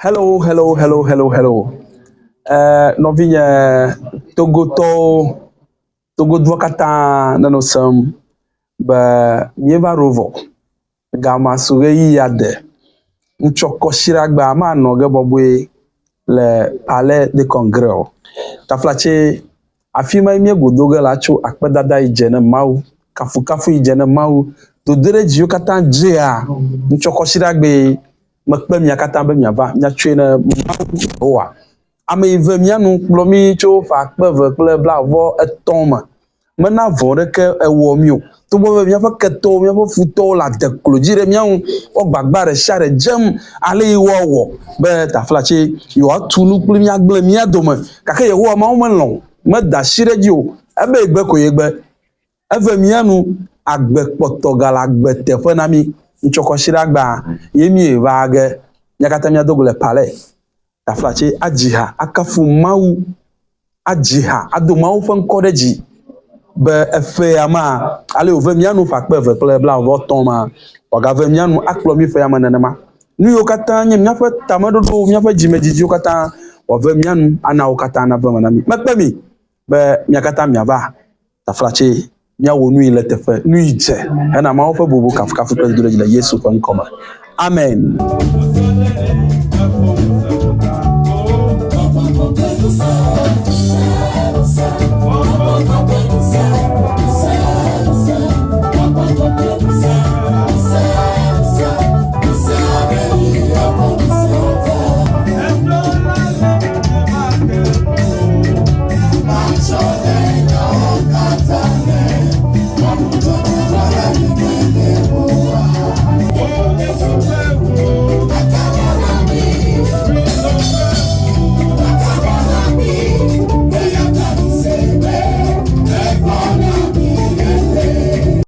Hello, hello, hello, hello, hello. Novinha Togo dwakata na no sam ba mieva rovo gama sure yi ade nchoko shiragba ma no ge bobwe le Palais de Congrès. Taflache afima mi godoga la cho akpedada ijene mau kafu ijene mau to dere jiyo kata jea nchoko shiragbe makpe mi akata be mi ava nya twe na owa ame ive mianu kplomi tso fa kpeve kple blavo etoma mena vɔ ɖeke ewɔ mi o to bo be miaƒe ketɔwo miaƒe futɔwo le adeklo dzi ɖe miaŋu wo gbagba ɖe sia ɖe dzem ale yi woawɔ be taflatse yewoatu nu kpli miagble mia dome gake yehowa mawo melɔ̃ meda asi ɖe dzi o ebe egbe ko ye gbe eve mianu agbe kpɔtɔ gale agbe teƒe na mi ŋtsɔkɔsi ɖe agba ye mi va ge mia katã mia dogo le Palais taflatse adzi ha akafu mawu adzi ha ado mawu ƒe ŋkɔ ɖe dzi be efe ya ma ale wòve mianu fa kpeve kple blavo tɔ̃ ma wòagave mianu akplɔ mi fe ya me nenema nu yiwo katã nye miaƒe tameɖoɖowo miaƒe dzimedzidziwo katã wòave mianu ana wo katã nave me na mi mekpe mi be mia katã miava taflatse miawɔ nu yi le teƒe nu yi dze hena mawo ƒe bubu kafukafu kple dziɖuɖu le Yesu ƒe ŋkɔ me amen.